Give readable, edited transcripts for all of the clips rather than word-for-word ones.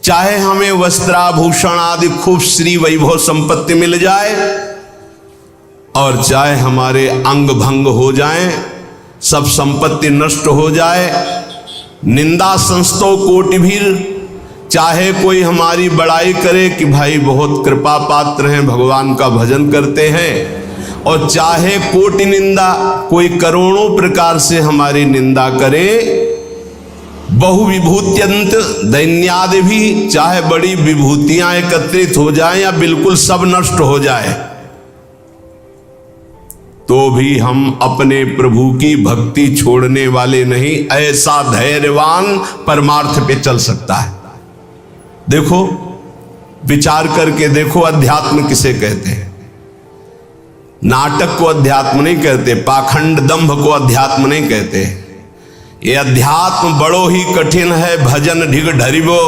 चाहे हमें वस्त्राभूषण आदि खूब श्री वैभव संपत्ति मिल जाए और चाहे हमारे अंग भंग हो जाएं, सब संपत्ति नष्ट हो जाए, निंदा संस्तो कोटि भीर, चाहे कोई हमारी बड़ाई करे कि भाई बहुत कृपा पात्र हैं, भगवान का भजन करते हैं, और चाहे कोटि निंदा, कोई करोड़ों प्रकार से हमारी निंदा करे, बहु विभूत्यंत दैन्यादि भी, चाहे बड़ी विभूतियां एकत्रित हो जाएं या बिल्कुल सब नष्ट हो जाए, तो भी हम अपने प्रभु की भक्ति छोड़ने वाले नहीं। ऐसा धैर्यवान परमार्थ पे चल सकता है। देखो, विचार करके देखो, अध्यात्म किसे कहते हैं? नाटक को अध्यात्म नहीं कहते, पाखंड दंभ को अध्यात्म नहीं कहते। ये अध्यात्म बड़ो ही कठिन है, भजन ढिग ढरिबो।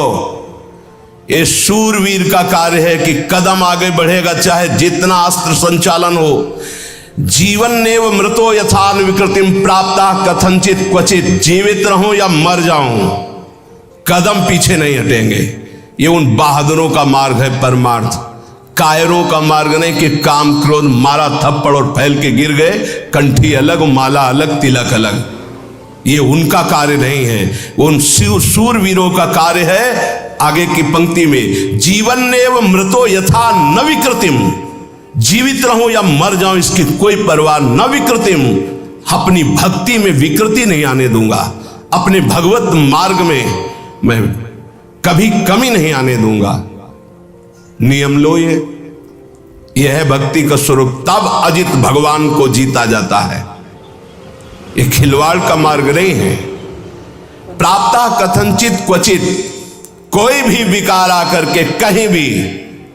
ये शूरवीर का कार्य है कि कदम आगे बढ़ेगा चाहे जितना अस्त्र संचालन हो। जीवन नेव मृतो यथान विकृतिम प्राप्ता कथनचित क्वचित, जीवित रहूं या मर जाऊं, कदम पीछे नहीं हटेंगे। ये उन बहादुरों का मार्ग है परमार्थ, कायरों का मार्ग नहीं कि काम क्रोध मारा थप्पड़ और फैल के गिर गए, कंठी अलग माला अलग तिलक अलग। ये उनका कार्य नहीं है, उन शूरवीरों का कार्य है। आगे की पंक्ति में जीवन नेव मृतो यथा न विकृतिम, जीवित रहूं या मर जाऊं इसकी कोई परवाह न विकृतिम, अपनी भक्ति में विकृति नहीं आने दूंगा, अपने भगवत मार्ग में मैं कभी कमी नहीं आने दूंगा। नियम लो, ये है भक्ति का स्वरूप। तब अजित भगवान को जीता जाता है। ये खिलवाड़ का मार्ग नहीं है। प्राप्ता कथनचित क्वचित, कोई भी विकार आकर के कहीं भी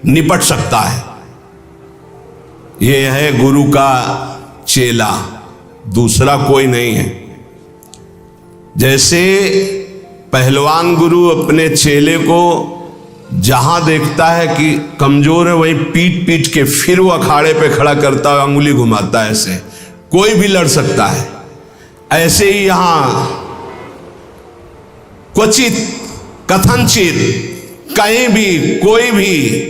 निपट सकता है। ये है गुरु का चेला, दूसरा कोई नहीं है। जैसे पहलवान गुरु अपने चेले को जहां देखता है कि कमजोर है वहीं पीट पीट के फिर वो अखाड़े पे खड़ा करता है, अंगुली घुमाता है, ऐसे कोई भी लड़ सकता है। ऐसे ही यहां क्वचित कथनचित, कहीं भी कोई भी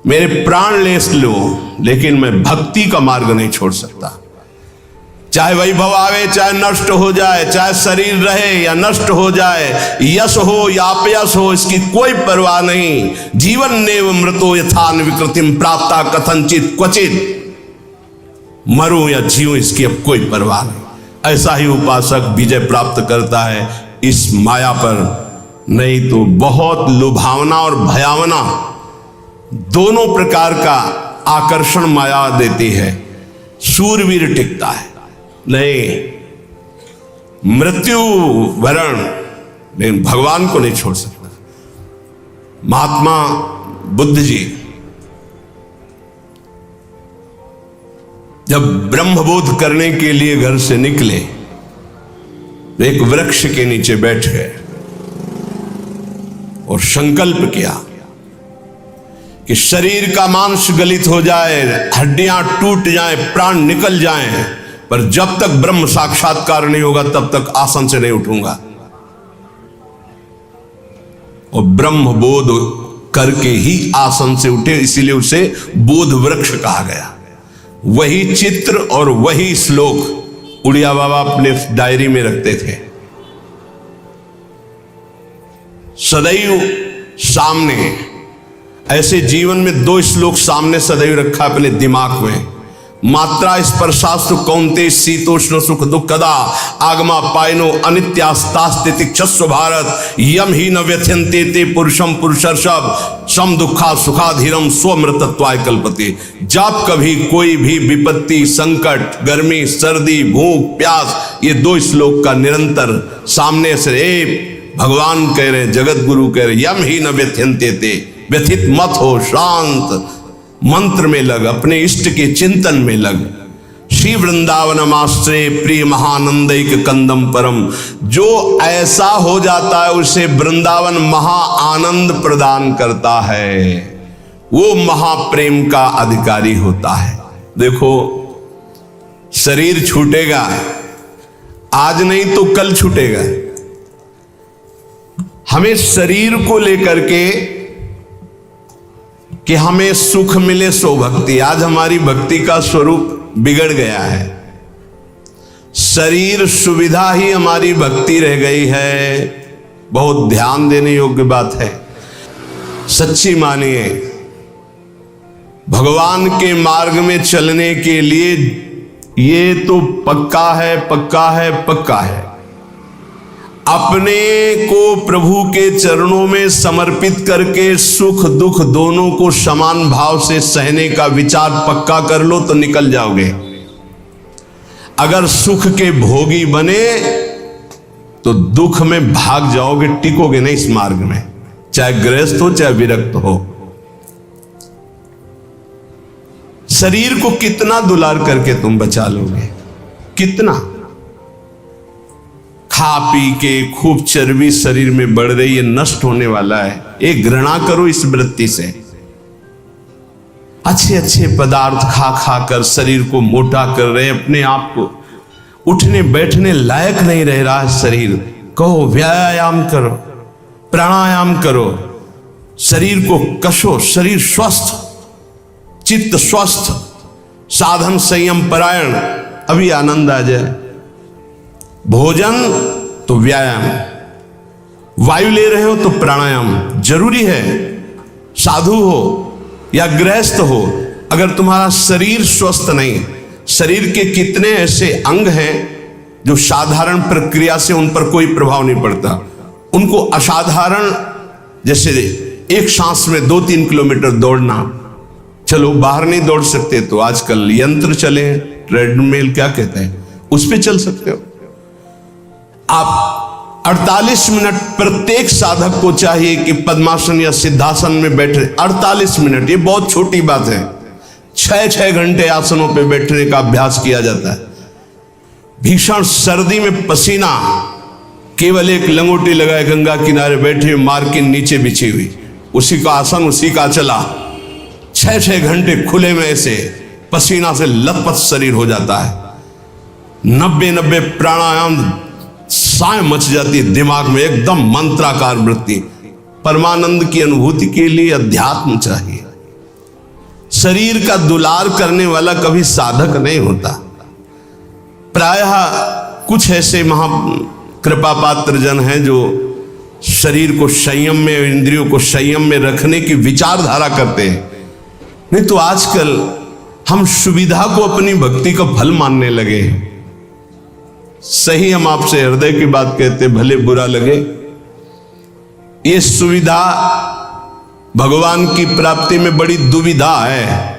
मेरे प्राण ले लो, लेकिन मैं भक्ति का मार्ग नहीं छोड़ सकता। चाहे वैभव आवे, चाहे नष्ट हो जाए, चाहे शरीर रहे या नष्ट हो जाए, यश हो या अपयश हो, इसकी कोई परवाह नहीं। जीवन नेव मृतो यथान विकृतिम प्राप्ता कथनचित क्वचित, मरूं या जीऊं इसकी अब कोई परवाह नहीं। ऐसा ही उपासक विजय प्राप्त करता है इस माया पर। नहीं तो बहुत लुभावना और भयावना दोनों प्रकार का आकर्षण माया देती है। शूरवीर टिकता है नहीं, मृत्यु वरण, लेकिन भगवान को नहीं छोड़ सकता। महात्मा बुद्ध जी जब ब्रह्मबोध करने के लिए घर से निकले, एक वृक्ष के नीचे बैठ गए और संकल्प किया कि शरीर का मांस गलित हो जाए, हड्डियां टूट जाएं, प्राण निकल जाएं, पर जब तक ब्रह्म साक्षात्कार नहीं होगा तब तक आसन से नहीं उठूंगा। और ब्रह्म बोध करके ही आसन से उठे, इसीलिए उसे बोध वृक्ष कहा गया। वही चित्र और वही श्लोक उड़िया बाबा अपने डायरी में रखते थे। सदैव सामने, ऐसे जीवन में दो श्लोक सामने सदैव रखा अपने दिमाग में। मात्रा स्पर्शास्तु कौन्ते शीतोष्ण सुख दुखदा आगमा पायनो अनित्यास्तास्ति क्षस्व भारत यम ही न व्यथ्यन्ते ते पुरुषम पुरुषर्षभ सम दुखा सुखाधीरम स्वमृतत्वाय कल्पते। जब कभी कोई भी विपत्ति, संकट, गर्मी, सर्दी, भूख, प्यास, ये दो श्लोक का निरंतर सामने से भगवान कह रहे, जगत गुरु कह रहे, यम ही न व्यथ्यन्ते ते, व्यथित मत हो, शांत मंत्र में लग, अपने इष्ट के चिंतन में लग। श्री वृंदावनमाश्रय प्रिय महानंदैक कंदम परम, जो ऐसा हो जाता है उसे वृंदावन महा आनंद प्रदान करता है, वो महाप्रेम का अधिकारी होता है। देखो, शरीर छूटेगा, आज नहीं तो कल छूटेगा। हमें शरीर को लेकर के कि हमें सुख मिले सो भक्ति। आज हमारी भक्ति का स्वरूप बिगड़ गया है। शरीर सुविधा ही हमारी भक्ति रह गई है। बहुत ध्यान देने योग्य बात है। सच्ची मानिए, भगवान के मार्ग में चलने के लिए ये तो पक्का है, पक्का है, पक्का है। अपने को प्रभु के चरणों में समर्पित करके सुख दुख दोनों को समान भाव से सहने का विचार पक्का कर लो तो निकल जाओगे। अगर सुख के भोगी बने तो दुख में भाग जाओगे, टिकोगे नहीं इस मार्ग में, चाहे गृहस्थ हो चाहे विरक्त हो। शरीर को कितना दुलार करके तुम बचा लोगे, कितना? खा पी के खूब चर्बी शरीर में बढ़ रही है, नष्ट होने वाला है। एक घृणा करो इस वृत्ति से। अच्छे अच्छे पदार्थ खा खा कर शरीर को मोटा कर रहे, अपने आप को उठने बैठने लायक नहीं रह रहा है शरीर। कहो व्यायाम करो, प्राणायाम करो, शरीर को कसो, शरीर स्वस्थ, चित्त स्वस्थ, साधन संयम परायण, अभी आनंद आ जाए। भोजन तो व्यायाम, वायु ले रहे हो तो प्राणायाम जरूरी है। साधु हो या गृहस्थ हो, अगर तुम्हारा शरीर स्वस्थ नहीं, शरीर के कितने ऐसे अंग हैं जो साधारण प्रक्रिया से उन पर कोई प्रभाव नहीं पड़ता, उनको असाधारण, जैसे एक सांस में 2-3 किलोमीटर दौड़ना, चलो बाहर नहीं दौड़ सकते तो आजकल यंत्र चले हैं, ट्रेडमिल क्या कहते हैं, उस पे चल सकते हो आप। 48 मिनट प्रत्येक साधक को चाहिए कि पद्मासन या सिद्धासन में बैठे। 48 मिनट, ये बहुत छोटी बात है। 6-6 घंटे आसनों पे बैठने का अभ्यास किया जाता है। भीषण सर्दी में पसीना, केवल एक लंगोटी लगाए गंगा किनारे बैठे, मार्किन नीचे बिछी हुई, उसी का आसन उसी का चला, 6-6 घंटे खुले में ऐसे पसीना से लथपथ शरीर हो जाता है। 90 प्राणायाम, साय मच जाती है दिमाग में, एकदम मंत्राकार वृत्ति। परमानंद की अनुभूति के लिए अध्यात्म चाहिए। शरीर का दुलार करने वाला कभी साधक नहीं होता। प्रायः कुछ ऐसे महा कृपा पात्र जन हैं जो शरीर को संयम में, इंद्रियों को संयम में रखने की विचारधारा करते हैं। नहीं तो आजकल हम सुविधा को अपनी भक्ति का फल मानने लगे हैं। सही, हम आपसे हृदय की बात कहते, भले बुरा लगे, ये सुविधा भगवान की प्राप्ति में बड़ी दुविधा है।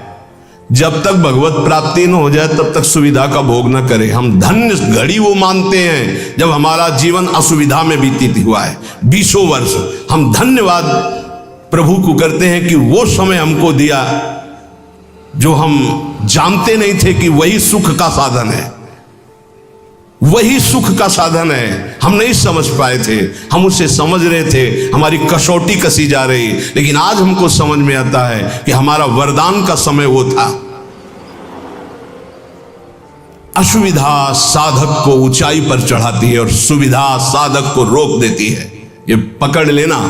जब तक भगवत प्राप्ति न हो जाए तब तक सुविधा का भोग न करें। हम धन्य घड़ी वो मानते हैं जब हमारा जीवन असुविधा में बीतित हुआ है। 20 वर्ष हम धन्यवाद प्रभु को करते हैं कि वो समय हमको दिया जो हम जानते नहीं थे कि वही सुख का साधन है, वही सुख का साधन है। हम नहीं समझ पाए थे, हम उसे समझ रहे थे, हमारी कसौटी कसी जा रही, लेकिन आज हमको समझ में आता है कि हमारा वरदान का समय वो था। असुविधा साधक को ऊंचाई पर चढ़ाती है और सुविधा साधक को रोक देती है। ये पकड़ लेना।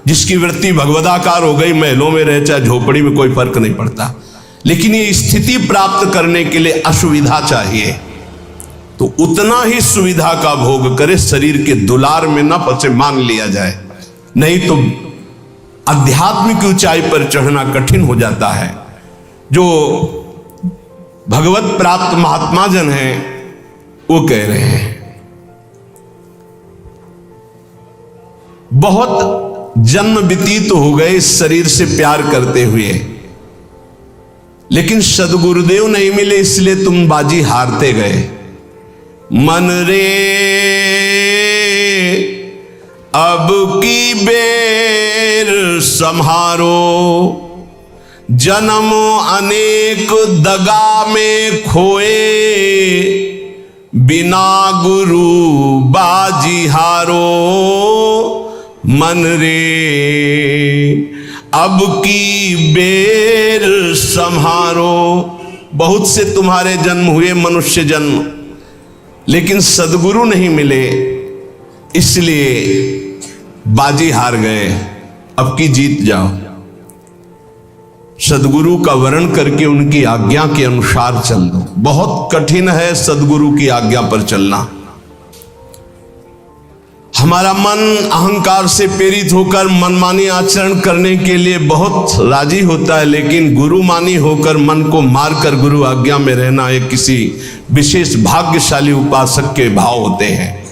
जिसकी वृत्ति भगवदाकार हो गई, महलों में रहे चाहे झोपड़ी में, कोई फर्क नहीं पड़ता। लेकिन ये स्थिति प्राप्त करने के लिए असुविधा चाहिए, तो उतना ही सुविधा का भोग करे, शरीर के दुलार में न फंसे, मान लिया जाए। नहीं तो आध्यात्मिक ऊंचाई पर चढ़ना कठिन हो जाता है। जो भगवत प्राप्त महात्मा जन हैं वो कह रहे हैं, बहुत जन्म व्यतीत हो गए इस शरीर से प्यार करते हुए, लेकिन सदगुरुदेव नहीं मिले, इसलिए तुम बाजी हारते गए। मन रे अब की बेर संहारो, जन्म अनेक दगा में खोए, बिना गुरु बाजी हारो। मन रे अब की बेर संहारो। बहुत से तुम्हारे जन्म हुए मनुष्य जन्म, लेकिन सदगुरु नहीं मिले, इसलिए बाजी हार गए, अब की जीत जाओ। सदगुरु का वर्ण करके उनकी आज्ञा के अनुसार चल दो। बहुत कठिन है सदगुरु की आज्ञा पर चलना। हमारा मन अहंकार से प्रेरित होकर मनमानी आचरण करने के लिए बहुत राजी होता है, लेकिन गुरुमानी होकर मन को मारकर गुरु आज्ञा में रहना एक किसी विशेष भाग्यशाली उपासक के भाव होते हैं।